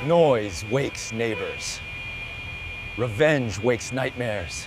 Noise wakes neighbors. Revenge wakes nightmares.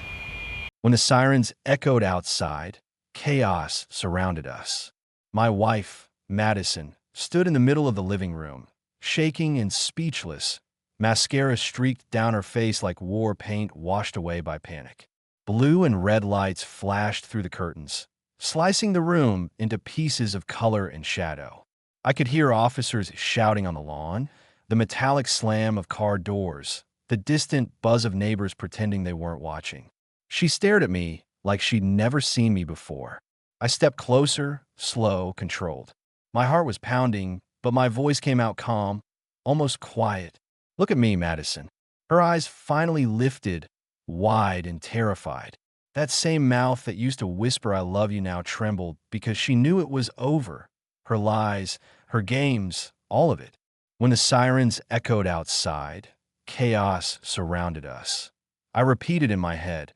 When the sirens echoed outside, chaos surrounded us. My wife, Madison, stood in the middle of the living room, shaking and speechless. Mascara streaked down her face like war paint washed away by panic. Blue and red lights flashed through the curtains, slicing the room into pieces of color and shadow. I could hear officers shouting on the lawn, the metallic slam of car doors, the distant buzz of neighbors pretending they weren't watching. She stared at me like she'd never seen me before. I stepped closer, slow, controlled. My heart was pounding, but my voice came out calm, almost quiet. "Look at me, Madison." Her eyes finally lifted, wide and terrified. That same mouth that used to whisper "I love you" now trembled because she knew it was over. Her lies, her games, all of it. When the sirens echoed outside, chaos surrounded us. I repeated in my head,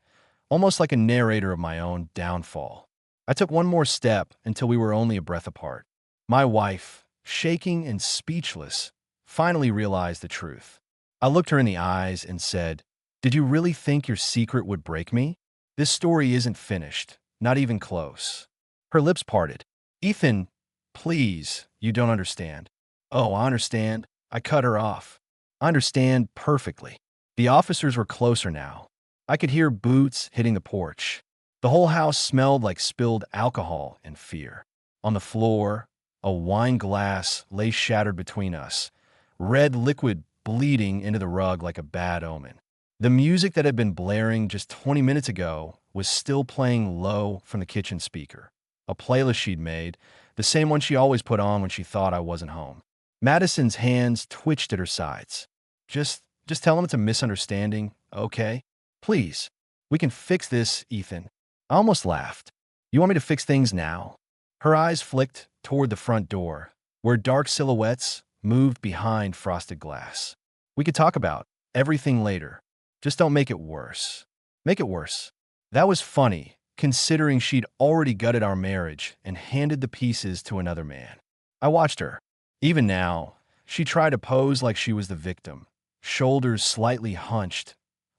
almost like a narrator of my own downfall. I took one more step until we were only a breath apart. My wife, shaking and speechless, finally realized the truth. I looked her in the eyes and said, "Did you really think your secret would break me? This story isn't finished, not even close." Her lips parted. "Ethan, please, you don't understand." "Oh, I understand." I cut her off. "I understand perfectly." The officers were closer now. I could hear boots hitting the porch. The whole house smelled like spilled alcohol and fear. On the floor, a wine glass lay shattered between us, red liquid bleeding into the rug like a bad omen. The music that had been blaring just 20 minutes ago was still playing low from the kitchen speaker. A playlist she'd made, the same one she always put on when she thought I wasn't home. Madison's hands twitched at her sides. Just tell him it's a misunderstanding, okay? Please. We can fix this, Ethan." I almost laughed. "You want me to fix things now?" Her eyes flicked toward the front door, where dark silhouettes moved behind frosted glass. "We could talk about everything later. Just don't make it worse." Make it worse. That was funny, considering she'd already gutted our marriage and handed the pieces to another man. I watched her. Even now, she tried to pose like she was the victim, shoulders slightly hunched,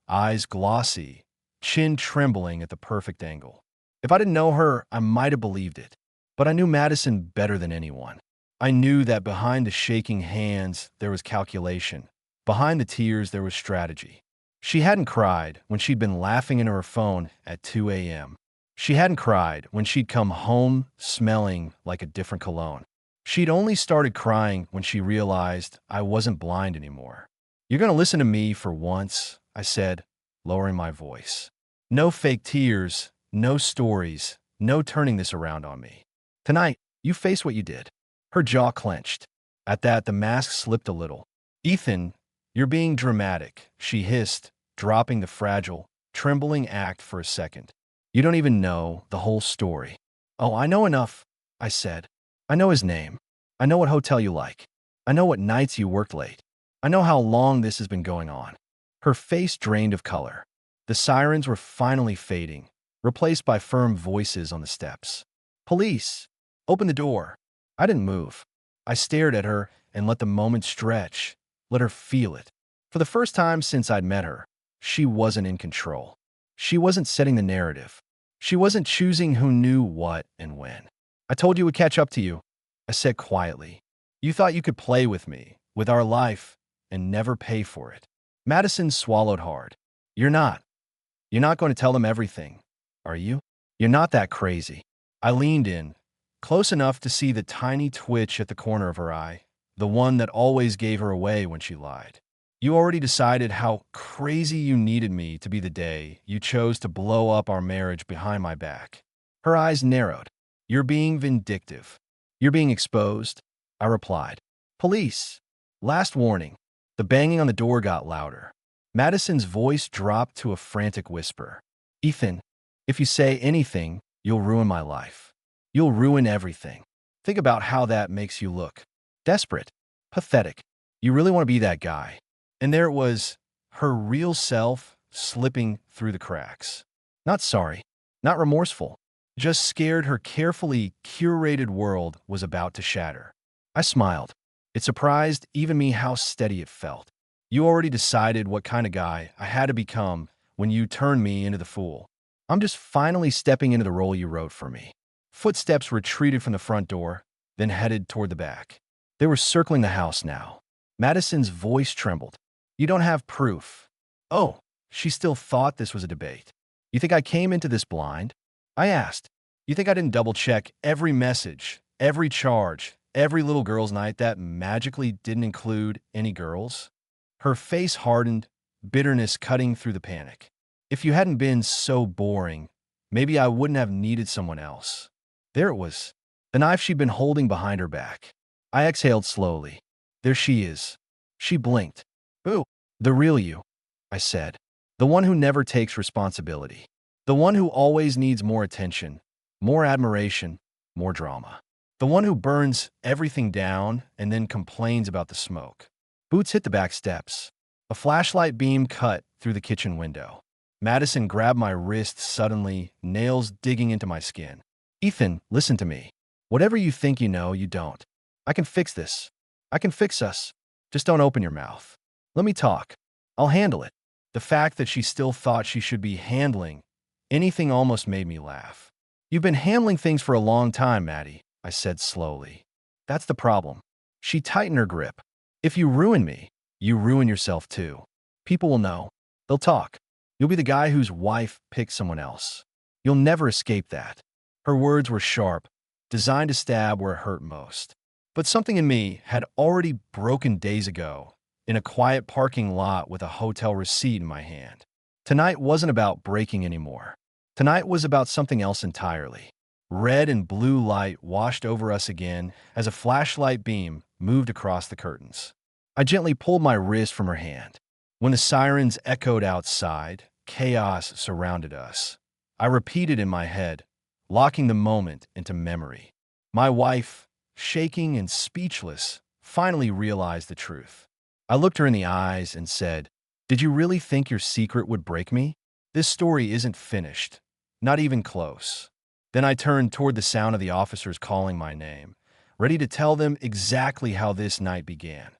eyes glossy, chin trembling at the perfect angle. If I didn't know her, I might have believed it. But I knew Madison better than anyone. I knew that behind the shaking hands, there was calculation. Behind the tears, there was strategy. She hadn't cried when she'd been laughing into her phone at 2 a.m. She hadn't cried when she'd come home smelling like a different cologne. She'd only started crying when she realized I wasn't blind anymore. "You're going to listen to me for once," I said, lowering my voice. "No fake tears, no stories, no turning this around on me. Tonight, you face what you did." Her jaw clenched. At that, the mask slipped a little. "Ethan, you're being dramatic," she hissed, dropping the fragile, trembling act for a second. "You don't even know the whole story." "Oh, I know enough," I said. "I know his name. I know what hotel you like. I know what nights you worked late. I know how long this has been going on." Her face drained of color. The sirens were finally fading, replaced by firm voices on the steps. "Police! Open the door!" I didn't move. I stared at her and let the moment stretch, let her feel it. For the first time since I'd met her, she wasn't in control. She wasn't setting the narrative. She wasn't choosing who knew what and when. "I told you it would catch up to you," I said quietly. "You thought you could play with me, with our life, and never pay for it." Madison swallowed hard. "You're not. You're not going to tell them everything, are you? You're not that crazy." I leaned in, close enough to see the tiny twitch at the corner of her eye, the one that always gave her away when she lied. "You already decided how crazy you needed me to be the day you chose to blow up our marriage behind my back." Her eyes narrowed. "You're being vindictive. You're being exposed," I replied. "Police. Last warning." The banging on the door got louder. Madison's voice dropped to a frantic whisper. "Ethan, if you say anything, you'll ruin my life. You'll ruin everything. Think about how that makes you look. Desperate. Pathetic. You really want to be that guy." And there it was, her real self slipping through the cracks. Not sorry, not remorseful, just scared her carefully curated world was about to shatter. I smiled. It surprised even me how steady it felt. You already decided what kind of guy I had to become when you turned me into the fool. I'm just finally stepping into the role you wrote for me." Footsteps retreated from the front door, then headed toward the back. They were circling the house now. Madison's voice trembled. "You don't have proof." Oh, she still thought this was a debate. "You think I came into this blind?" I asked. "You think I didn't double-check every message, every charge, every little girls' night that magically didn't include any girls?" Her face hardened, bitterness cutting through the panic. "If you hadn't been so boring, maybe I wouldn't have needed someone else." There it was, the knife she'd been holding behind her back. I exhaled slowly. There she is. She blinked. "Ooh, the real you," I said. "The one who never takes responsibility. The one who always needs more attention, more admiration, more drama. The one who burns everything down and then complains about the smoke." Boots hit the back steps. A flashlight beam cut through the kitchen window. Madison grabbed my wrist suddenly, nails digging into my skin. "Ethan, listen to me. Whatever you think you know, you don't. I can fix this. I can fix us. Just don't open your mouth. Let me talk. I'll handle it." The fact that she still thought she should be handling anything almost made me laugh. "You've been handling things for a long time, Maddie," I said slowly. "That's the problem." She tightened her grip. "If you ruin me, you ruin yourself too. People will know. They'll talk. You'll be the guy whose wife picked someone else. You'll never escape that." Her words were sharp, designed to stab where it hurt most. But something in me had already broken days ago, in a quiet parking lot with a hotel receipt in my hand. Tonight wasn't about breaking anymore. Tonight was about something else entirely. Red and blue light washed over us again as a flashlight beam moved across the curtains. I gently pulled my wrist from her hand. When the sirens echoed outside, chaos surrounded us. I repeated in my head, locking the moment into memory. My wife, shaking and speechless, finally realized the truth. I looked her in the eyes and said, "Did you really think your secret would break me? This story isn't finished. Not even close." Then I turned toward the sound of the officers calling my name, ready to tell them exactly how this night began.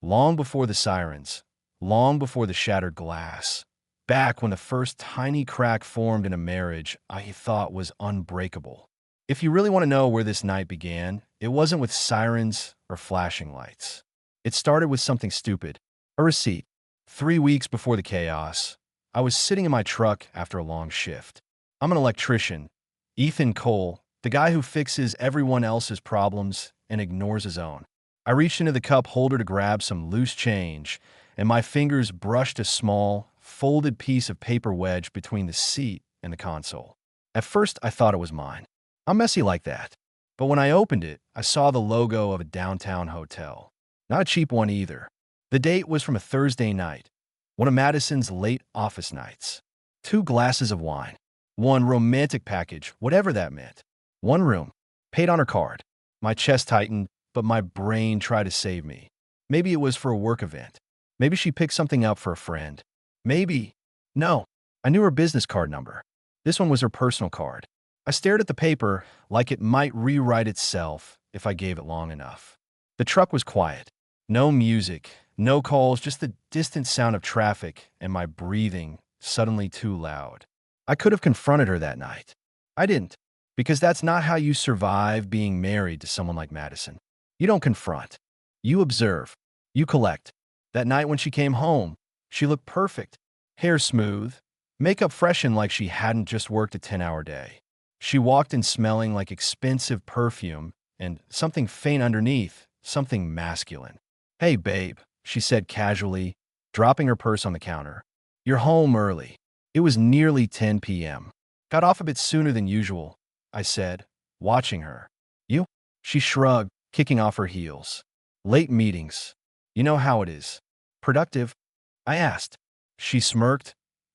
Long before the sirens, long before the shattered glass, back when the first tiny crack formed in a marriage I thought was unbreakable. If you really want to know where this night began, it wasn't with sirens or flashing lights. It started with something stupid, a receipt. 3 weeks before the chaos, I was sitting in my truck after a long shift. I'm an electrician, Ethan Cole, the guy who fixes everyone else's problems and ignores his own. I reached into the cup holder to grab some loose change, and my fingers brushed a small, folded piece of paper wedge between the seat and the console. At first, I thought it was mine. I'm messy like that. But when I opened it, I saw the logo of a downtown hotel. Not a cheap one either. The date was from a Thursday night, one of Madison's late office nights. 2 glasses of wine. 1 romantic package, whatever that meant. 1 room. Paid on her card. My chest tightened, but my brain tried to save me. Maybe it was for a work event. Maybe she picked something up for a friend. Maybe. No. I knew her business card number. This one was her personal card. I stared at the paper like it might rewrite itself if I gave it long enough. The truck was quiet. No music, no calls, just the distant sound of traffic and my breathing suddenly too loud. I could have confronted her that night. I didn't, because that's not how you survive being married to someone like Madison. You don't confront. You observe. You collect. That night when she came home, she looked perfect. Hair smooth, makeup freshened like she hadn't just worked a 10-hour day. She walked in smelling like expensive perfume and something faint underneath, something masculine. "Hey, babe," she said casually, dropping her purse on the counter. "You're home early." It was nearly 10 p.m. "Got off a bit sooner than usual," I said, watching her. "You?" She shrugged, kicking off her heels. "Late meetings. You know how it is." "Productive?" I asked. She smirked,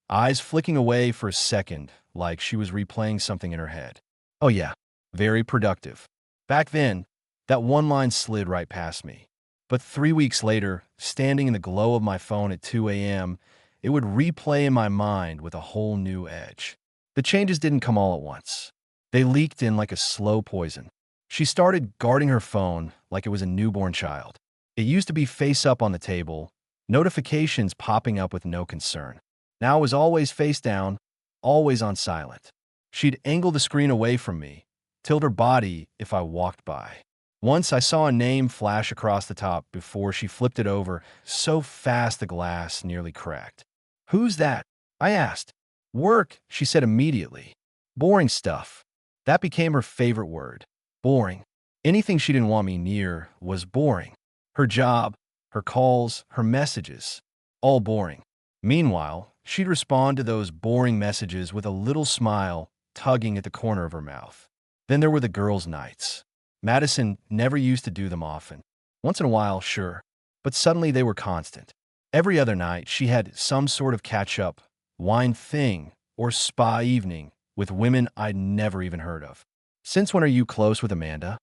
eyes flicking away for a second, like she was replaying something in her head. "Oh yeah, very productive." Back then, that one line slid right past me. But 3 weeks later, standing in the glow of my phone at 2 a.m., it would replay in my mind with a whole new edge. The changes didn't come all at once. They leaked in like a slow poison. She started guarding her phone like it was a newborn child. It used to be face up on the table. notifications popping up with no concern. Now I was always face down, always on silent. She'd angle the screen away from me, tilt her body if I walked by. Once I saw a name flash across the top before she flipped it over, so fast the glass nearly cracked. "Who's that?" I asked. "Work," she said immediately. "Boring stuff." That became her favorite word. Boring. Anything she didn't want me near was boring. Her job, her calls, her messages. All boring. Meanwhile, she'd respond to those boring messages with a little smile tugging at the corner of her mouth. Then there were the girls' nights. Madison never used to do them often. Once in a while, sure, but suddenly they were constant. Every other night, she had some sort of catch-up, wine thing, or spa evening with women I'd never even heard of. "Since when are you close with Amanda?"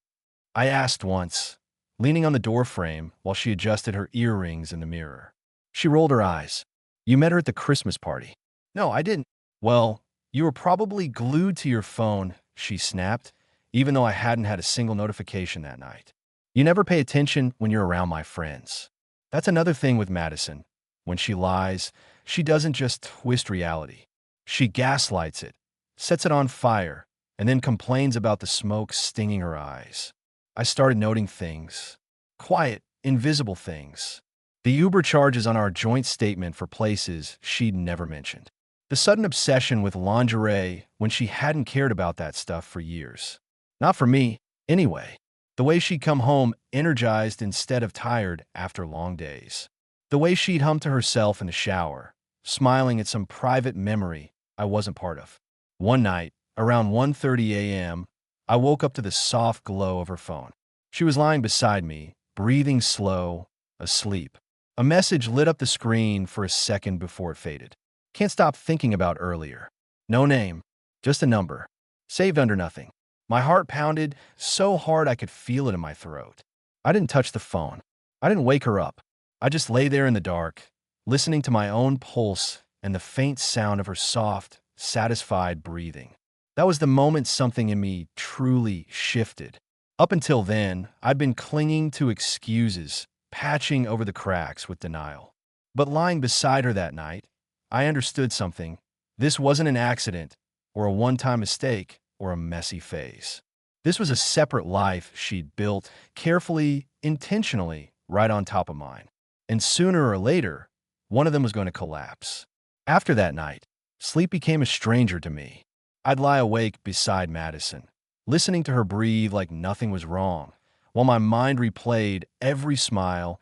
I asked once, leaning on the doorframe while she adjusted her earrings in the mirror. She rolled her eyes. "You met her at the Christmas party." "No, I didn't." "Well, you were probably glued to your phone," she snapped, even though I hadn't had a single notification that night. "You never pay attention when you're around my friends." That's another thing with Madison. When she lies, she doesn't just twist reality. She gaslights it, sets it on fire, and then complains about the smoke stinging her eyes. I started noting things. Quiet, invisible things. The Uber charges on our joint statement for places she'd never mentioned. The sudden obsession with lingerie when she hadn't cared about that stuff for years. Not for me, anyway. The way she'd come home energized instead of tired after long days. The way she'd hum to herself in the shower, smiling at some private memory I wasn't part of. One night, around 1:30 a.m., I woke up to the soft glow of her phone. She was lying beside me, breathing slow, asleep. A message lit up the screen for a second before it faded. Can't stop thinking about earlier. No name, just a number. Saved under nothing. My heart pounded so hard I could feel it in my throat. I didn't touch the phone. I didn't wake her up. I just lay there in the dark, listening to my own pulse and the faint sound of her soft, satisfied breathing. That was the moment something in me truly shifted. Up until then, I'd been clinging to excuses, patching over the cracks with denial. But lying beside her that night, I understood something. This wasn't an accident, or a one-time mistake, or a messy phase. This was a separate life she'd built, carefully, intentionally, right on top of mine. And sooner or later, one of them was going to collapse. After that night, sleep became a stranger to me. I'd lie awake beside Madison, listening to her breathe like nothing was wrong, while my mind replayed every smile,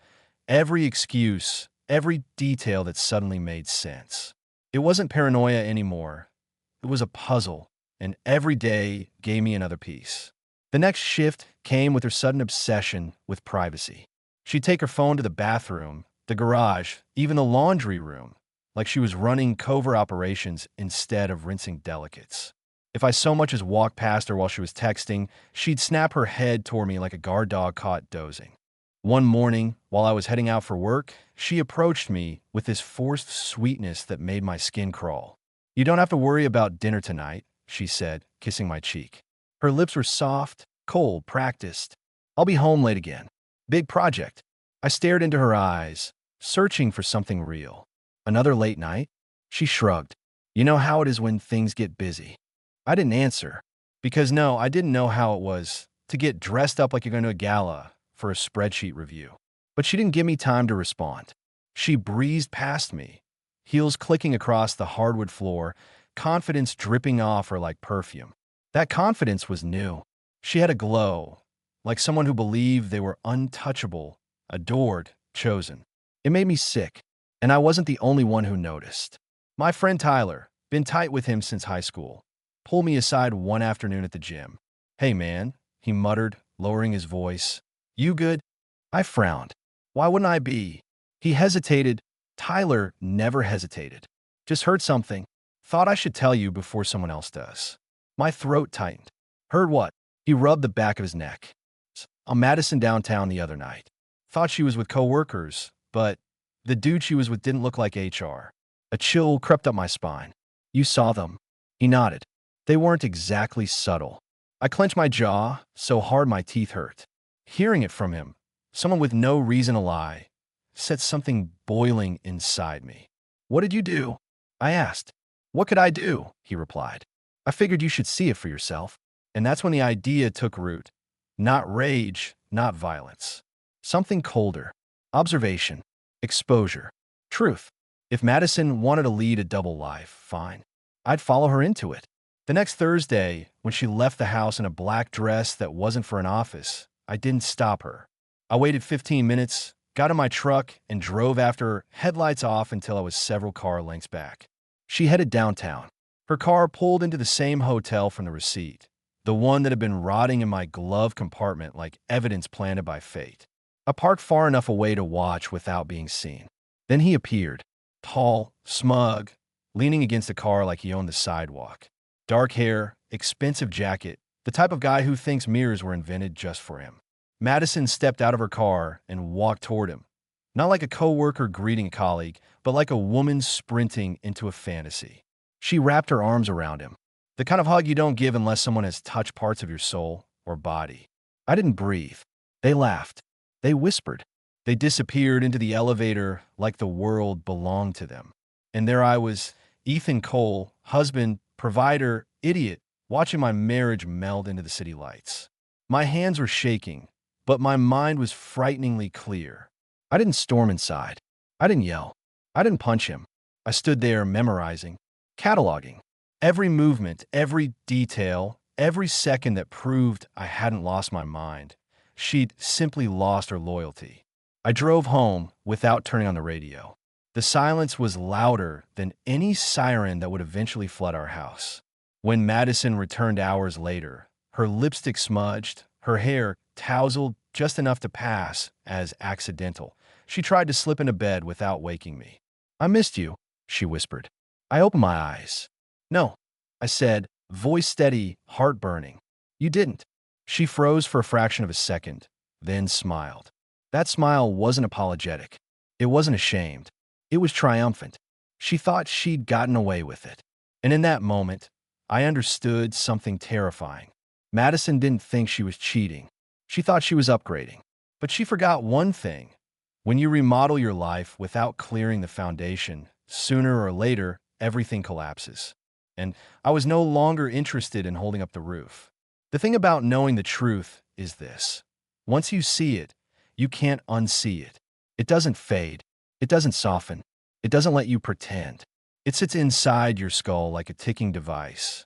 every excuse, every detail that suddenly made sense. It wasn't paranoia anymore. It was a puzzle, and every day gave me another piece. The next shift came with her sudden obsession with privacy. She'd take her phone to the bathroom, the garage, even the laundry room, like she was running covert operations instead of rinsing delicates. If I so much as walked past her while she was texting, she'd snap her head toward me like a guard dog caught dozing. One morning, while I was heading out for work, she approached me with this forced sweetness that made my skin crawl. "You don't have to worry about dinner tonight," she said, kissing my cheek. Her lips were soft, cold, practiced. "I'll be home late again. Big project." I stared into her eyes, searching for something real. "Another late night?" She shrugged. "You know how it is when things get busy." I didn't answer, because no, I didn't know how it was to get dressed up like you're going to a gala for a spreadsheet review. But she didn't give me time to respond. She breezed past me, heels clicking across the hardwood floor, confidence dripping off her like perfume. That confidence was new. She had a glow, like someone who believed they were untouchable, adored, chosen. It made me sick, and I wasn't the only one who noticed. My friend Tyler, been tight with him since high school, pulled me aside one afternoon at the gym. "Hey man," he muttered, lowering his voice. "You good?" I frowned. Why wouldn't I be? He hesitated. Tyler never hesitated. "Just heard something. Thought I should tell you before someone else does." My throat tightened. "Heard what?" He rubbed the back of his neck. "On Madison downtown the other night. Thought she was with coworkers, but the dude she was with didn't look like HR. A chill crept up my spine. "You saw them?" He nodded. "They weren't exactly subtle." I clenched my jaw so hard my teeth hurt. Hearing it from him, someone with no reason to lie, set something boiling inside me. "What did you do?" I asked. "What could I do?" he replied. "I figured you should see it for yourself." And that's when the idea took root. Not rage, not violence. Something colder. Observation. Exposure. Truth. If Madison wanted to lead a double life, fine. I'd follow her into it. The next Thursday, when she left the house in a black dress that wasn't for an office, I didn't stop her. I waited 15 minutes, got in my truck, and drove after her, headlights off until I was several car lengths back. She headed downtown. Her car pulled into the same hotel from the receipt, the one that had been rotting in my glove compartment like evidence planted by fate. I parked far enough away to watch without being seen. Then he appeared, tall, smug, leaning against the car like he owned the sidewalk. Dark hair, expensive jacket, the type of guy who thinks mirrors were invented just for him. Madison stepped out of her car and walked toward him. Not like a coworker greeting a colleague, but like a woman sprinting into a fantasy. She wrapped her arms around him. The kind of hug you don't give unless someone has touched parts of your soul or body. I didn't breathe. They laughed. They whispered. They disappeared into the elevator like the world belonged to them. And there I was, Ethan Cole, husband, provider, idiot, watching my marriage meld into the city lights. My hands were shaking, but my mind was frighteningly clear. I didn't storm inside. I didn't yell. I didn't punch him. I stood there memorizing, cataloging. Every movement, every detail, every second that proved I hadn't lost my mind. She'd simply lost her loyalty. I drove home without turning on the radio. The silence was louder than any siren that would eventually flood our house. When Madison returned hours later, her lipstick smudged, her hair tousled just enough to pass as accidental, she tried to slip into bed without waking me. "I missed you," she whispered. I opened my eyes. "No," I said, voice steady, heart burning. "You didn't." She froze for a fraction of a second, then smiled. That smile wasn't apologetic. It wasn't ashamed. It was triumphant. She thought she'd gotten away with it. And in that moment, I understood something terrifying. Madison didn't think she was cheating. She thought she was upgrading. But she forgot one thing. When you remodel your life without clearing the foundation, sooner or later, everything collapses. And I was no longer interested in holding up the roof. The thing about knowing the truth is this. Once you see it, you can't unsee it. It doesn't fade. It doesn't soften. It doesn't let you pretend. It sits inside your skull like a ticking device,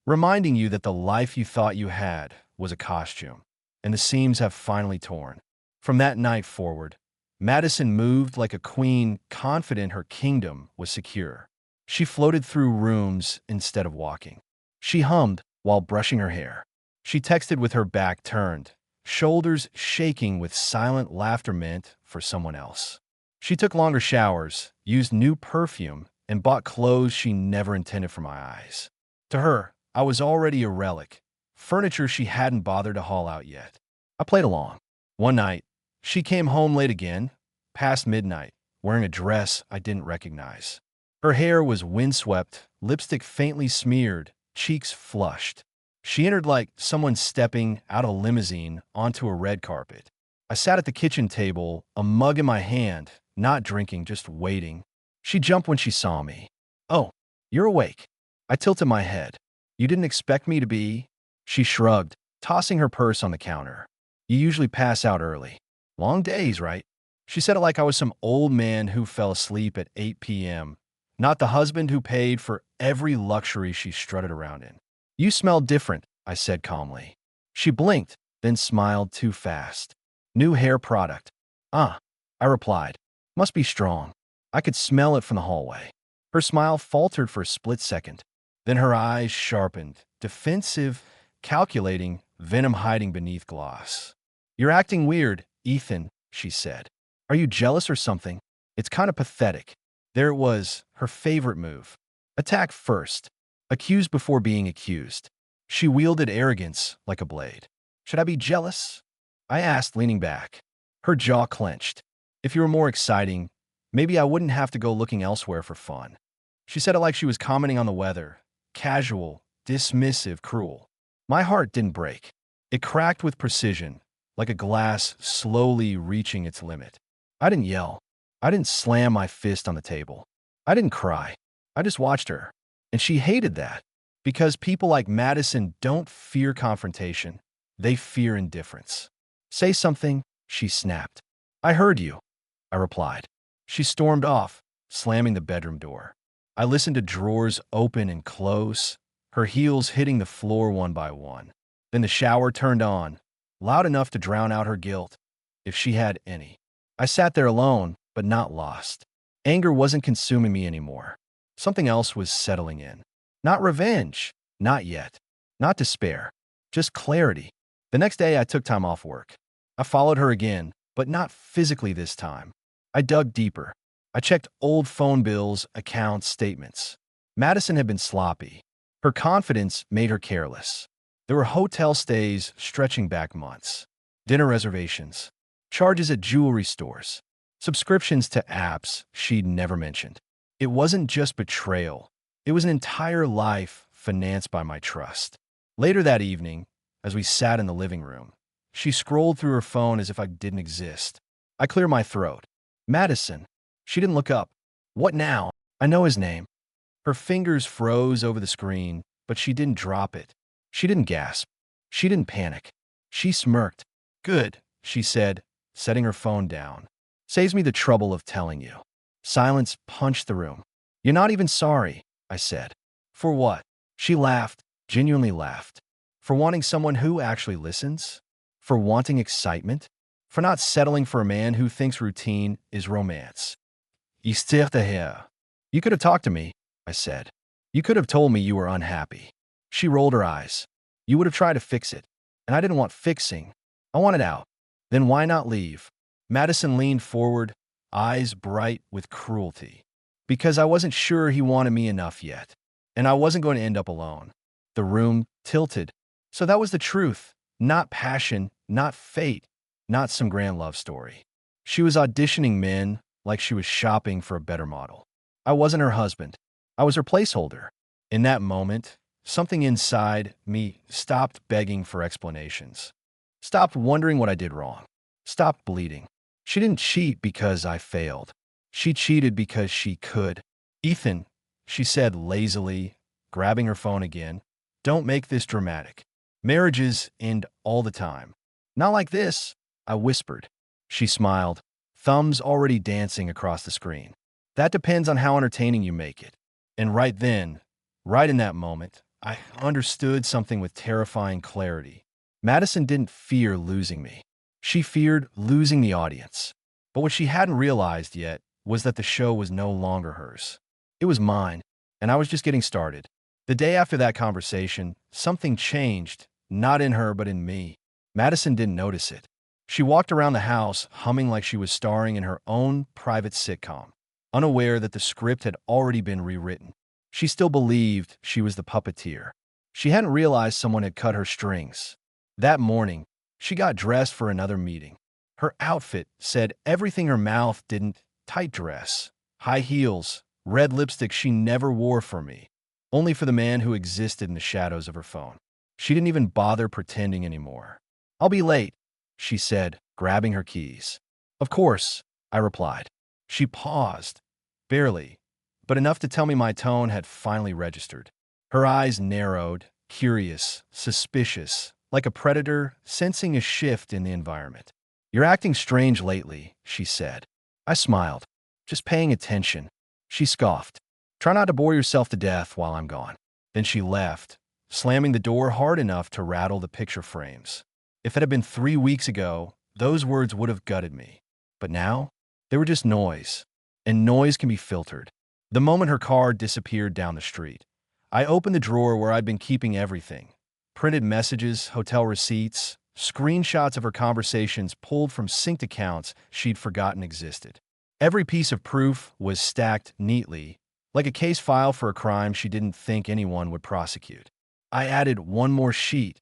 reminding you that the life you thought you had was a costume, and the seams have finally torn. From that night forward, Madison moved like a queen, confident her kingdom was secure. She floated through rooms instead of walking. She hummed while brushing her hair. She texted with her back turned, shoulders shaking with silent laughter meant for someone else. She took longer showers, used new perfume, and bought clothes she never intended for my eyes. To her, I was already a relic, furniture she hadn't bothered to haul out yet. I played along. One night, she came home late again, past midnight, wearing a dress I didn't recognize. Her hair was windswept, lipstick faintly smeared, cheeks flushed. She entered like someone stepping out of a limousine onto a red carpet. I sat at the kitchen table, a mug in my hand, not drinking, just waiting. She jumped when she saw me. "Oh, you're awake." I tilted my head. "You didn't expect me to be?" She shrugged, tossing her purse on the counter. "You usually pass out early. Long days, right?" She said it like I was some old man who fell asleep at 8 p.m., not the husband who paid for every luxury she strutted around in. "You smell different," I said calmly. She blinked, then smiled too fast. "New hair product." "Ah," I replied. "Must be strong." I could smell it from the hallway. Her smile faltered for a split second. Then her eyes sharpened, defensive, calculating, venom hiding beneath gloss. "You're acting weird, Ethan," she said. "Are you jealous or something? It's kind of pathetic." There it was, her favorite move. Attack first. Accuse before being accused. She wielded arrogance like a blade. "Should I be jealous?" I asked, leaning back. Her jaw clenched. "If you were more exciting, maybe I wouldn't have to go looking elsewhere for fun." She said it like she was commenting on the weather. Casual, dismissive, cruel. My heart didn't break. It cracked with precision, like a glass slowly reaching its limit. I didn't yell. I didn't slam my fist on the table. I didn't cry. I just watched her. And she hated that. Because people like Madison don't fear confrontation. They fear indifference. Say something, she snapped. I heard you, I replied. She stormed off, slamming the bedroom door. I listened to drawers open and close, her heels hitting the floor one by one. Then the shower turned on, loud enough to drown out her guilt, if she had any. I sat there alone, but not lost. Anger wasn't consuming me anymore. Something else was settling in. Not revenge, not yet. Not despair, just clarity. The next day, I took time off work. I followed her again, but not physically this time. I dug deeper. I checked old phone bills, accounts, statements. Madison had been sloppy. Her confidence made her careless. There were hotel stays stretching back months, dinner reservations, charges at jewelry stores, subscriptions to apps she'd never mentioned. It wasn't just betrayal. It was an entire life financed by my trust. Later that evening, as we sat in the living room, she scrolled through her phone as if I didn't exist. I cleared my throat. Madison. She didn't look up. What now? I know his name. Her fingers froze over the screen, but she didn't drop it. She didn't gasp. She didn't panic. She smirked. Good, she said, setting her phone down. Saves me the trouble of telling you. Silence punched the room. You're not even sorry, I said. For what? She laughed, genuinely laughed. For wanting someone who actually listens? For wanting excitement? For not settling for a man who thinks routine is romance? Histoire de rire. You could have talked to me, I said. You could have told me you were unhappy. She rolled her eyes. You would have tried to fix it. And I didn't want fixing. I wanted out. Then why not leave? Madison leaned forward, eyes bright with cruelty. Because I wasn't sure he wanted me enough yet. And I wasn't going to end up alone. The room tilted. So that was the truth. Not passion, not fate, not some grand love story. She was auditioning men like she was shopping for a better model. I wasn't her husband. I was her placeholder. In that moment, something inside me stopped begging for explanations. Stopped wondering what I did wrong. Stopped bleeding. She didn't cheat because I failed. She cheated because she could. Ethan, she said lazily, grabbing her phone again, don't make this dramatic. Marriages end all the time. Not like this, I whispered. She smiled, thumbs already dancing across the screen. That depends on how entertaining you make it. And right then, right in that moment, I understood something with terrifying clarity. Madison didn't fear losing me. She feared losing the audience. But what she hadn't realized yet was that the show was no longer hers. It was mine, and I was just getting started. The day after that conversation, something changed, not in her but in me. Madison didn't notice it. She walked around the house humming like she was starring in her own private sitcom, unaware that the script had already been rewritten. She still believed she was the puppeteer. She hadn't realized someone had cut her strings. That morning, she got dressed for another meeting. Her outfit said everything her mouth didn't. Tight dress, high heels, red lipstick she never wore for me, only for the man who existed in the shadows of her phone. She didn't even bother pretending anymore. I'll be late, she said, grabbing her keys. Of course, I replied. She paused, barely, but enough to tell me my tone had finally registered. Her eyes narrowed, curious, suspicious, like a predator sensing a shift in the environment. You're acting strange lately, she said. I smiled, just paying attention. She scoffed. Try not to bore yourself to death while I'm gone. Then she left, slamming the door hard enough to rattle the picture frames. If it had been 3 weeks ago, those words would have gutted me. But now, they were just noise. And noise can be filtered. The moment her car disappeared down the street, I opened the drawer where I'd been keeping everything. Printed messages, hotel receipts, screenshots of her conversations pulled from synced accounts she'd forgotten existed. Every piece of proof was stacked neatly, like a case file for a crime she didn't think anyone would prosecute. I added one more sheet,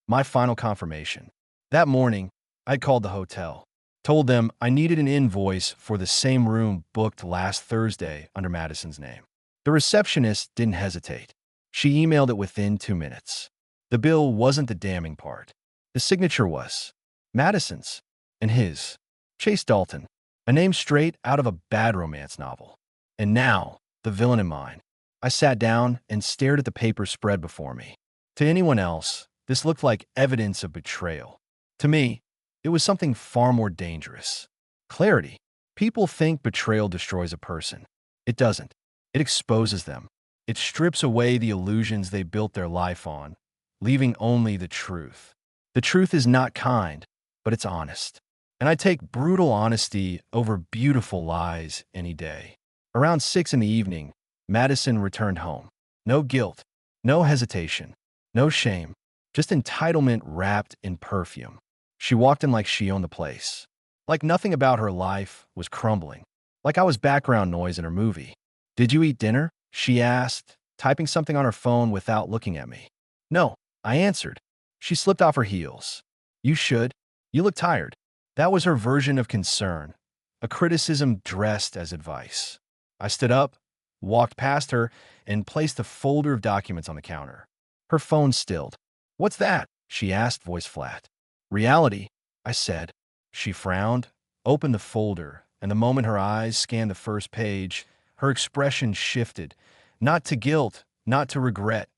my final confirmation. That morning, I called the hotel, told them I needed an invoice for the same room booked last Thursday under Madison's name. The receptionist didn't hesitate. She emailed it within 2 minutes. The bill wasn't the damning part. The signature was Madison's and his, Chase Dalton. A name straight out of a bad romance novel. And now, the villain in mine. I sat down and stared at the paper spread before me. To anyone else, this looked like evidence of betrayal. To me, it was something far more dangerous. Clarity. People think betrayal destroys a person. It doesn't. It exposes them. It strips away the illusions they built their life on, leaving only the truth. The truth is not kind, but it's honest. And I take brutal honesty over beautiful lies any day. Around 6 in the evening, Madison returned home. No guilt, no hesitation, no shame, just entitlement wrapped in perfume. She walked in like she owned the place. Like nothing about her life was crumbling. Like I was background noise in her movie. "Did you eat dinner?" she asked, typing something on her phone without looking at me. "No," I answered. She slipped off her heels. "You should. You look tired." That was her version of concern, a criticism dressed as advice. I stood up, walked past her, and placed a folder of documents on the counter. Her phone stilled. "What's that?" she asked, voice flat. "Reality," I said. She frowned, opened the folder, and the moment her eyes scanned the first page, her expression shifted. Not to guilt, not to regret.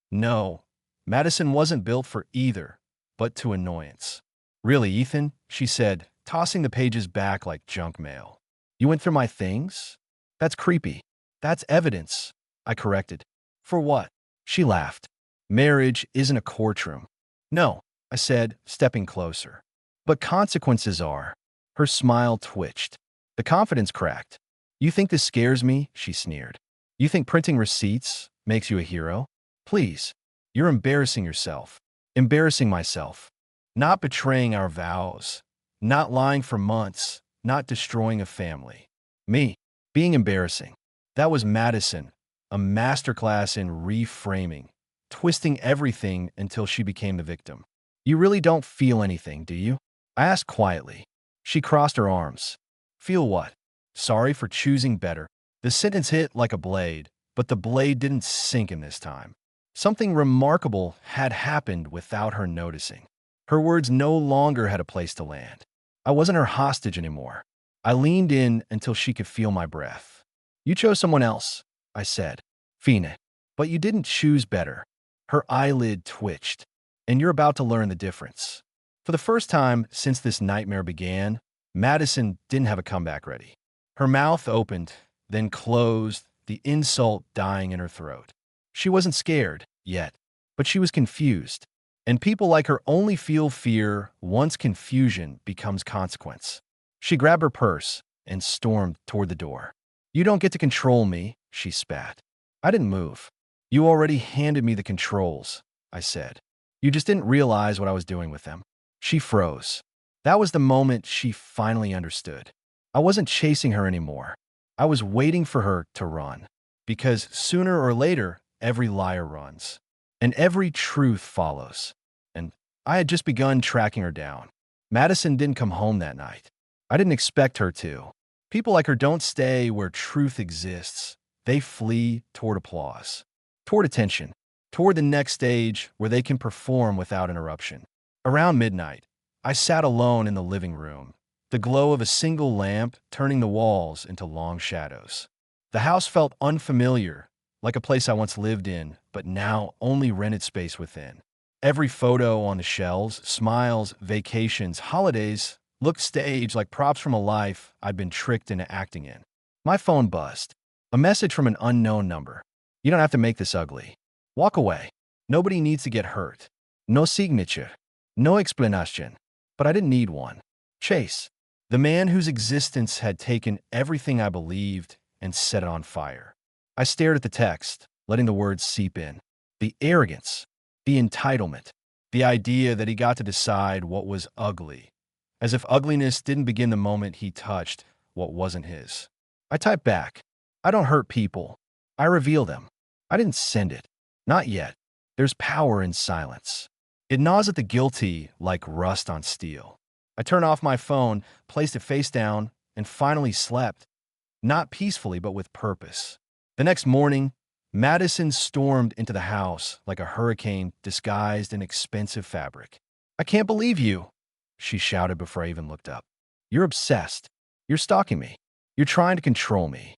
No, Madison wasn't built for either, but to annoyance. "Really, Ethan?" she said, tossing the pages back like junk mail. "You went through my things? That's creepy." "That's evidence," I corrected. "For what?" She laughed. "Marriage isn't a courtroom." "No," I said, stepping closer. "But consequences are." Her smile twitched. The confidence cracked. "You think this scares me?" she sneered. "You think printing receipts makes you a hero? Please, you're embarrassing yourself. Embarrassing myself. Not betraying our vows. Not lying for months. Not destroying a family. Me, being embarrassing. That was Madison, a masterclass in reframing, twisting everything until she became the victim. "You really don't feel anything, do you?" I asked quietly. She crossed her arms. "Feel what?" "Sorry for choosing better." The sentence hit like a blade, but the blade didn't sink in this time. Something remarkable had happened without her noticing. Her words no longer had a place to land. I wasn't her hostage anymore. I leaned in until she could feel my breath. "You chose someone else," I said. "Fina. But you didn't choose better." Her eyelid twitched. "And you're about to learn the difference." For the first time since this nightmare began, Madison didn't have a comeback ready. Her mouth opened, then closed, the insult dying in her throat. She wasn't scared yet, but she was confused. And people like her only feel fear once confusion becomes consequence. She grabbed her purse and stormed toward the door. "You don't get to control me," she spat. I didn't move. "You already handed me the controls," I said. "You just didn't realize what I was doing with them." She froze. That was the moment she finally understood. I wasn't chasing her anymore. I was waiting for her to run. Because sooner or later, every liar runs. And every truth follows. And I had just begun tracking her down. Madison didn't come home that night. I didn't expect her to. People like her don't stay where truth exists. They flee toward applause, toward attention, toward the next stage where they can perform without interruption. Around midnight, I sat alone in the living room, the glow of a single lamp turning the walls into long shadows. The house felt unfamiliar, like a place I once lived in, but now only rented space within. Every photo on the shelves, smiles, vacations, holidays, looked staged like props from a life I'd been tricked into acting in. My phone buzzed. A message from an unknown number. "You don't have to make this ugly. Walk away. Nobody needs to get hurt. No signature. No explanation." But I didn't need one. Chase, the man whose existence had taken everything I believed and set it on fire. I stared at the text, letting the words seep in. The arrogance, the entitlement, the idea that he got to decide what was ugly, as if ugliness didn't begin the moment he touched what wasn't his. I typed back, "I don't hurt people. I reveal them." I didn't send it. Not yet. There's power in silence. It gnaws at the guilty like rust on steel. I turned off my phone, placed it face down, and finally slept. Not peacefully, but with purpose. The next morning, Madison stormed into the house like a hurricane disguised in expensive fabric. "I can't believe you," she shouted before I even looked up. "You're obsessed. You're stalking me. You're trying to control me.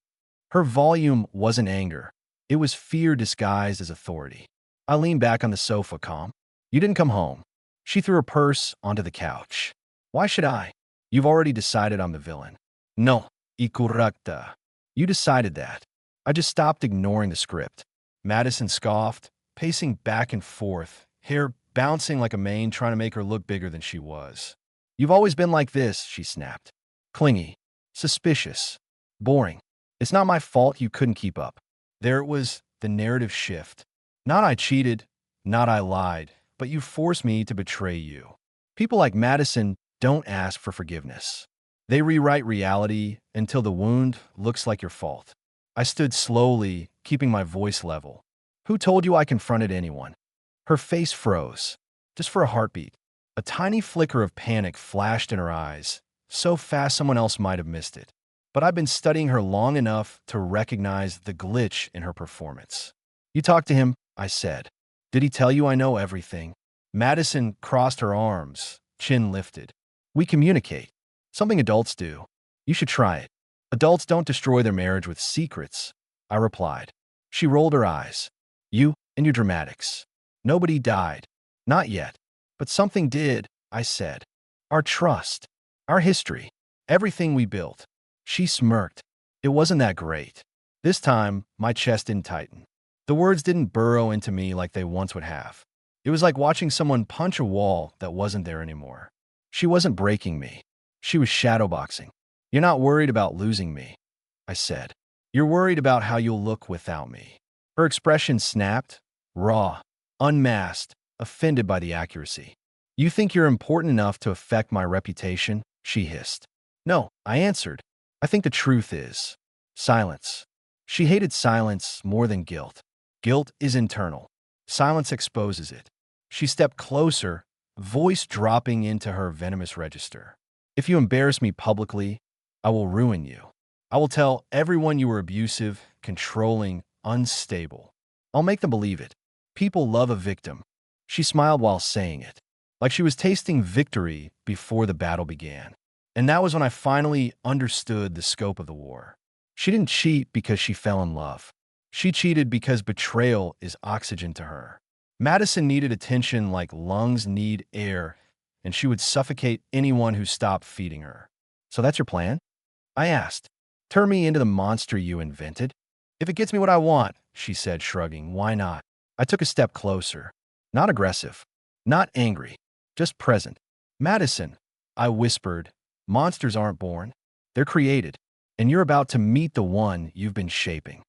Her volume wasn't anger. It was fear disguised as authority. I leaned back on the sofa, calm. You didn't come home. She threw her purse onto the couch. Why should I? You've already decided I'm the villain. No, ikurrakta. You decided that. I just stopped ignoring the script. Madison scoffed, pacing back and forth, hair bouncing like a mane trying to make her look bigger than she was. You've always been like this, she snapped. Clingy, suspicious, boring. It's not my fault you couldn't keep up. There it was, the narrative shift. Not I cheated, not I lied, but you forced me to betray you. People like Madison don't ask for forgiveness. They rewrite reality until the wound looks like your fault. I stood slowly, keeping my voice level. Who told you I confronted anyone? Her face froze, just for a heartbeat. A tiny flicker of panic flashed in her eyes, so fast someone else might have missed it. But I've been studying her long enough to recognize the glitch in her performance. You talked to him, I said. Did he tell you I know everything? Madison crossed her arms, chin lifted. We communicate. Something adults do. You should try it. Adults don't destroy their marriage with secrets, I replied. She rolled her eyes. You and your dramatics. Nobody died. Not yet. But something did, I said. Our trust. Our history. Everything we built. She smirked. It wasn't that great. This time, my chest didn't tighten. The words didn't burrow into me like they once would have. It was like watching someone punch a wall that wasn't there anymore. She wasn't breaking me. She was shadowboxing. You're not worried about losing me, I said. You're worried about how you'll look without me. Her expression snapped, raw, unmasked, offended by the accuracy. You think you're important enough to affect my reputation? She hissed. No, I answered. I think the truth is silence. She hated silence more than guilt. Guilt is internal. Silence exposes it. She stepped closer, voice dropping into her venomous register. If you embarrass me publicly, I will ruin you. I will tell everyone you were abusive, controlling, unstable. I'll make them believe it. People love a victim. She smiled while saying it, like she was tasting victory before the battle began. And that was when I finally understood the scope of the war. She didn't cheat because she fell in love. She cheated because betrayal is oxygen to her. Madison needed attention like lungs need air, and she would suffocate anyone who stopped feeding her. So that's your plan? I asked. Turn me into the monster you invented? If it gets me what I want, she said, shrugging, why not? I took a step closer. Not aggressive, not angry, just present. Madison, I whispered, monsters aren't born. They're created, and you're about to meet the one you've been shaping.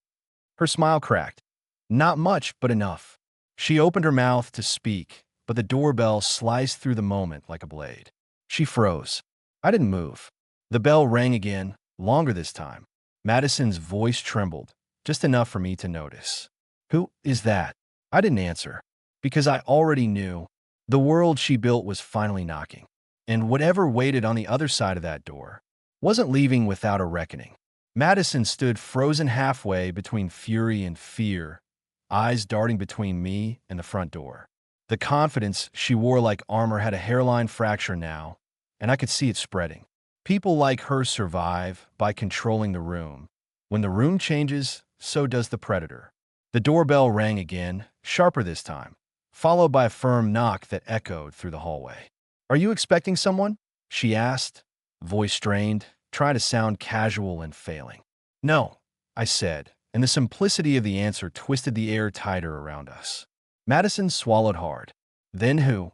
Her smile cracked. Not much, but enough. She opened her mouth to speak, but the doorbell sliced through the moment like a blade. She froze. I didn't move. The bell rang again, longer this time. Madison's voice trembled, just enough for me to notice. Who is that? I didn't answer, because I already knew the world she built was finally knocking, and whatever waited on the other side of that door wasn't leaving without a reckoning. Madison stood frozen halfway between fury and fear, eyes darting between me and the front door. The confidence she wore like armor had a hairline fracture now, and I could see it spreading. People like her survive by controlling the room. When the room changes, so does the predator. The doorbell rang again, sharper this time, followed by a firm knock that echoed through the hallway. Are you expecting someone? She asked, voice strained, trying to sound casual and failing. No, I said, and the simplicity of the answer twisted the air tighter around us. Madison swallowed hard. Then who?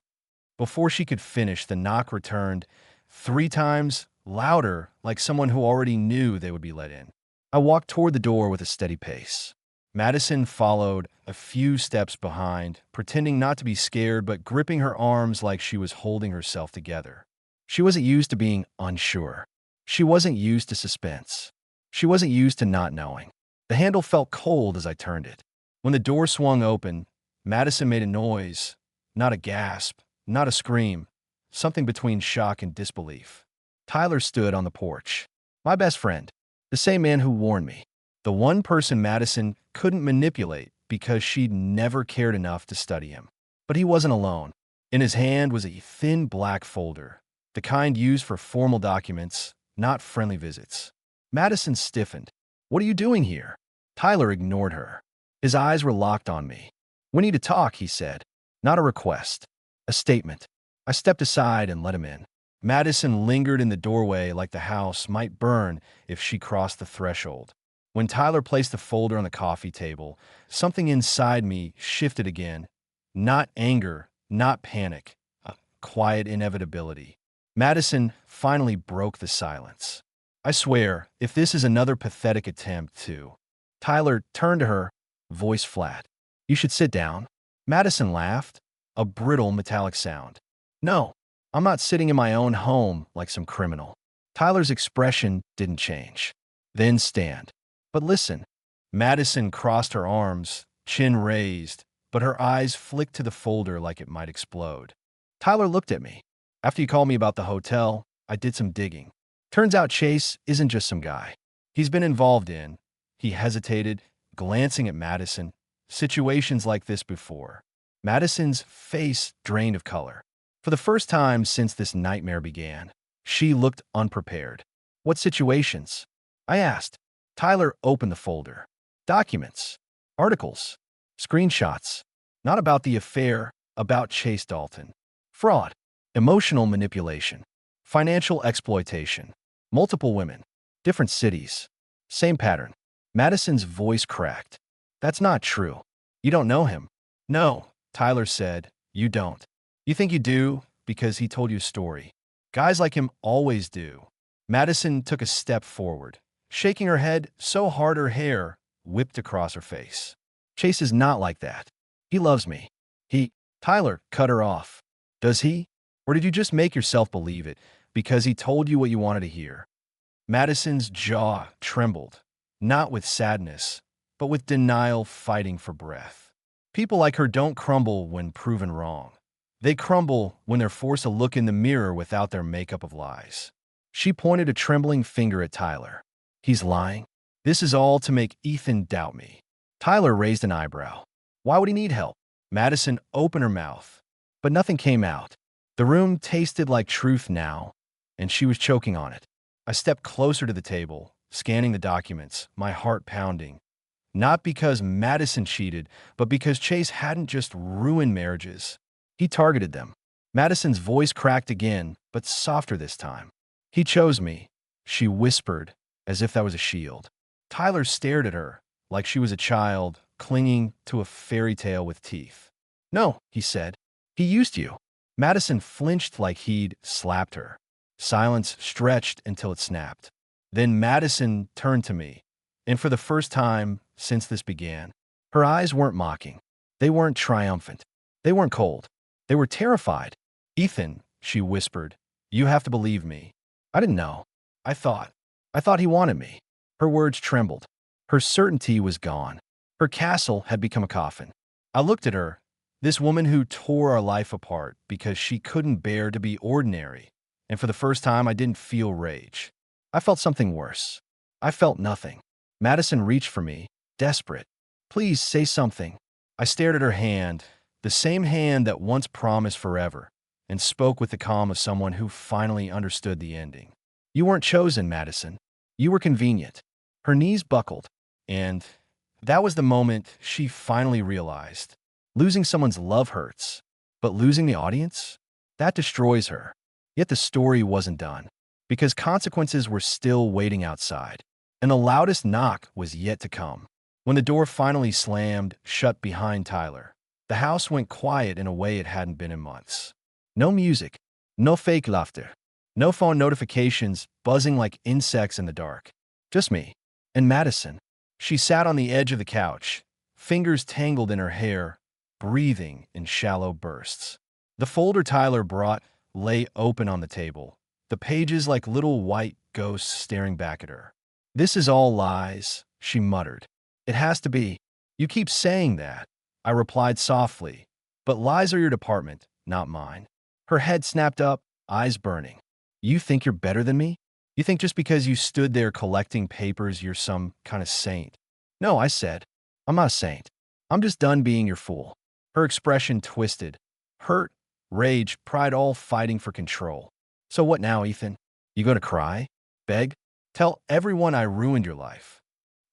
Before she could finish, the knock returned, 3 times, louder, like someone who already knew they would be let in. I walked toward the door with a steady pace. Madison followed, a few steps behind, pretending not to be scared but gripping her arms like she was holding herself together. She wasn't used to being unsure. She wasn't used to suspense. She wasn't used to not knowing. The handle felt cold as I turned it. When the door swung open, Madison made a noise, not a gasp, not a scream, something between shock and disbelief. Tyler stood on the porch. My best friend, the same man who warned me. The one person Madison couldn't manipulate because she'd never cared enough to study him. But he wasn't alone. In his hand was a thin black folder, the kind used for formal documents, not friendly visits. Madison stiffened. What are you doing here? Tyler ignored her. His eyes were locked on me. We need to talk, he said. Not a request. A statement. I stepped aside and let him in. Madison lingered in the doorway like the house might burn if she crossed the threshold. When Tyler placed the folder on the coffee table, something inside me shifted again. Not anger, not panic, a quiet inevitability. Madison finally broke the silence. I swear, if this is another pathetic attempt to... Tyler turned to her, voice flat. You should sit down. Madison laughed, a brittle metallic sound. No, I'm not sitting in my own home like some criminal. Tyler's expression didn't change. Then stand. But listen. Madison crossed her arms, chin raised, but her eyes flicked to the folder like it might explode. Tyler looked at me. After you called me about the hotel, I did some digging. Turns out Chase isn't just some guy. He's been involved in, he hesitated, glancing at Madison, situations like this before. Madison's face drained of color. For the first time since this nightmare began, she looked unprepared. What situations? I asked. Tyler opened the folder. Documents, articles, screenshots. Not about the affair, about Chase Dalton. Fraud, emotional manipulation, financial exploitation, multiple women, different cities, same pattern. Madison's voice cracked. That's not true. You don't know him. No, Tyler said, you don't. You think you do because he told you a story. Guys like him always do. Madison took a step forward, shaking her head so hard her hair whipped across her face. Chase is not like that. He loves me. Tyler cut her off. Does he? Or did you just make yourself believe it because he told you what you wanted to hear? Madison's jaw trembled, not with sadness, but with denial fighting for breath. People like her don't crumble when proven wrong. They crumble when they're forced to look in the mirror without their makeup of lies. She pointed a trembling finger at Tyler. He's lying. This is all to make Ethan doubt me. Tyler raised an eyebrow. Why would he need help? Madison opened her mouth, but nothing came out. The room tasted like truth now, and she was choking on it. I stepped closer to the table, scanning the documents, my heart pounding. Not because Madison cheated, but because Chase hadn't just ruined marriages. He targeted them. Madison's voice cracked again, but softer this time. He chose me, she whispered, as if that was a shield. Tyler stared at her, like she was a child, clinging to a fairy tale with teeth. No, he said. He used you. Madison flinched like he'd slapped her. Silence stretched until it snapped. Then Madison turned to me, and for the first time since this began, her eyes weren't mocking. They weren't triumphant. They weren't cold. They were terrified. Ethan, she whispered, you have to believe me. I didn't know. I thought he wanted me. Her words trembled. Her certainty was gone. Her castle had become a coffin. I looked at her, this woman who tore our life apart because she couldn't bear to be ordinary, and for the first time I didn't feel rage. I felt something worse. I felt nothing. Madison reached for me, desperate. Please say something. I stared at her hand, the same hand that once promised forever, and spoke with the calm of someone who finally understood the ending. You weren't chosen, Madison. You were convenient. Her knees buckled, and that was the moment she finally realized. Losing someone's love hurts, but losing the audience? That destroys her. Yet the story wasn't done, because consequences were still waiting outside, and the loudest knock was yet to come. When the door finally slammed shut behind Tyler, the house went quiet in a way it hadn't been in months. No music, no fake laughter, no phone notifications buzzing like insects in the dark. Just me and Madison. She sat on the edge of the couch, fingers tangled in her hair, breathing in shallow bursts. The folder Tyler brought lay open on the table, the pages like little white ghosts staring back at her. This is all lies, she muttered. It has to be. You keep saying that, I replied softly. But lies are your department, not mine. Her head snapped up, eyes burning. You think you're better than me? You think just because you stood there collecting papers you're some kind of saint? No, I said. I'm not a saint. I'm just done being your fool. Her expression twisted. Hurt, rage, pride all fighting for control. So what now, Ethan? You gonna cry? Beg? Tell everyone I ruined your life.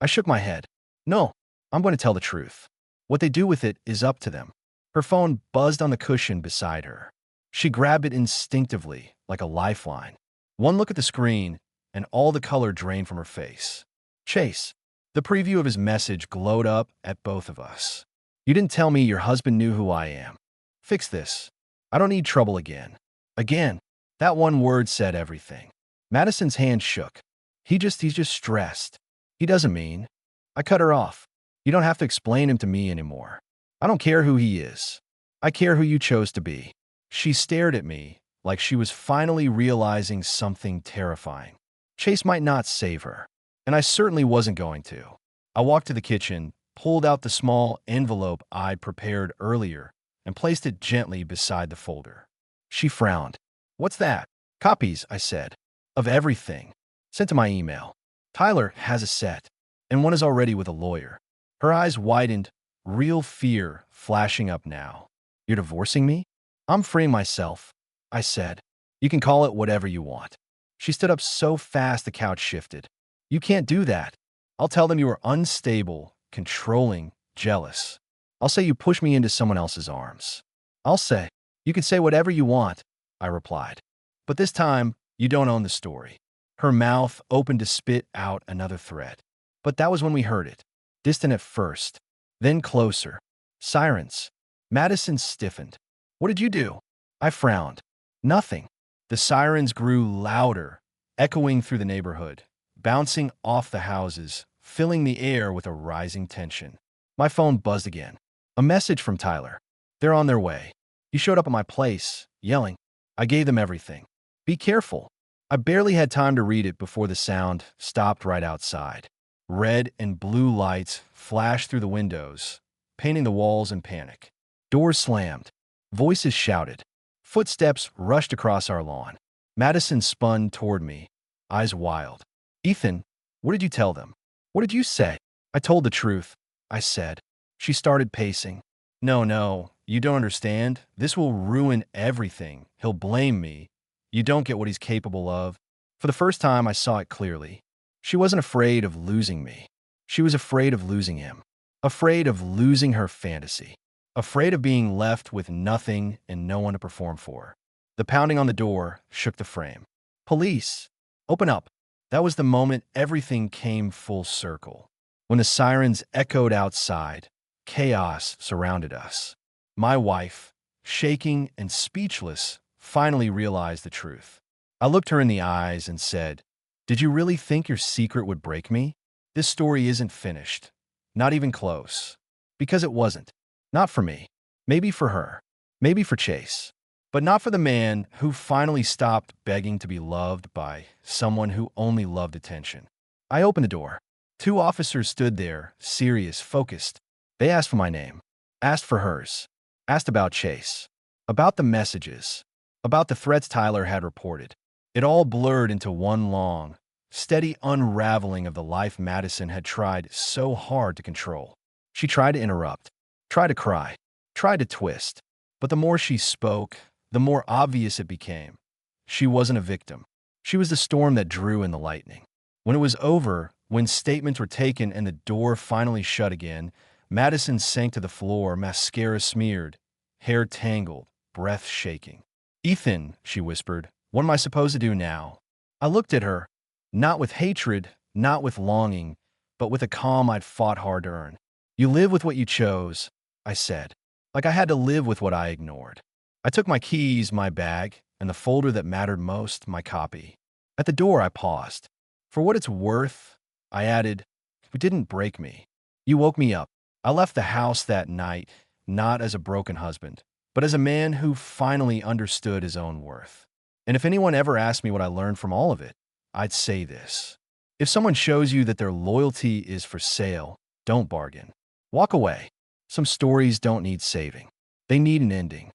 I shook my head. No, I'm going to tell the truth. What they do with it is up to them. Her phone buzzed on the cushion beside her. She grabbed it instinctively, like a lifeline. One look at the screen, and all the color drained from her face. Chase. The preview of his message glowed up at both of us. You didn't tell me your husband knew who I am. Fix this. I don't need trouble again. Again. That one word said everything. Madison's hand shook. He's just stressed. He doesn't mean. I cut her off. You don't have to explain him to me anymore. I don't care who he is. I care who you chose to be. She stared at me like she was finally realizing something terrifying. Chase might not save her, and I certainly wasn't going to. I walked to the kitchen, pulled out the small envelope I'd prepared earlier, and placed it gently beside the folder. She frowned. What's that? Copies, I said, of everything. Sent to my email. Tyler has a set, and one is already with a lawyer. Her eyes widened, real fear flashing up now. You're divorcing me? I'm freeing myself, I said. You can call it whatever you want. She stood up so fast the couch shifted. You can't do that. I'll tell them you are unstable, controlling, jealous. I'll say you pushed me into someone else's arms. You can say whatever you want, I replied. But this time, you don't own the story. Her mouth opened to spit out another threat. But that was when we heard it. Distant at first, then closer. Sirens. Madison stiffened. What did you do? I frowned. Nothing. The sirens grew louder, echoing through the neighborhood, bouncing off the houses, filling the air with a rising tension. My phone buzzed again. A message from Tyler. They're on their way. He showed up at my place, yelling. I gave them everything. Be careful. I barely had time to read it before the sound stopped right outside. Red and blue lights flashed through the windows, painting the walls in panic. Doors slammed. Voices shouted. Footsteps rushed across our lawn. Madison spun toward me, eyes wild. Ethan, what did you tell them? What did you say? I told the truth, I said. She started pacing. No, you don't understand. This will ruin everything. He'll blame me. You don't get what he's capable of. For the first time, I saw it clearly. She wasn't afraid of losing me. She was afraid of losing him. Afraid of losing her fantasy. Afraid of being left with nothing and no one to perform for. The pounding on the door shook the frame. Police! Open up! That was the moment everything came full circle. When the sirens echoed outside, chaos surrounded us. My wife, shaking and speechless, finally realized the truth. I looked her in the eyes and said, Did you really think your secret would break me? This story isn't finished. Not even close. Because it wasn't. Not for me. Maybe for her. Maybe for Chase. But not for the man who finally stopped begging to be loved by someone who only loved attention. I opened the door. 2 officers stood there, serious, focused. They asked for my name. Asked for hers. Asked about Chase. About the messages. About the threats Tyler had reported. It all blurred into one long, steady unraveling of the life Madison had tried so hard to control. She tried to interrupt. Tried to cry. Tried to twist. But the more she spoke, the more obvious it became. She wasn't a victim. She was the storm that drew in the lightning. When it was over, when statements were taken and the door finally shut again, Madison sank to the floor, mascara smeared, hair tangled, breath shaking. Ethan, she whispered, what am I supposed to do now? I looked at her, not with hatred, not with longing, but with a calm I'd fought hard to earn. You live with what you chose, I said, like I had to live with what I ignored. I took my keys, my bag, and the folder that mattered most, my copy. At the door, I paused. For what it's worth, I added, it didn't break me. You woke me up. I left the house that night, not as a broken husband, but as a man who finally understood his own worth. And if anyone ever asked me what I learned from all of it, I'd say this. If someone shows you that their loyalty is for sale, don't bargain. Walk away. Some stories don't need saving. They need an ending.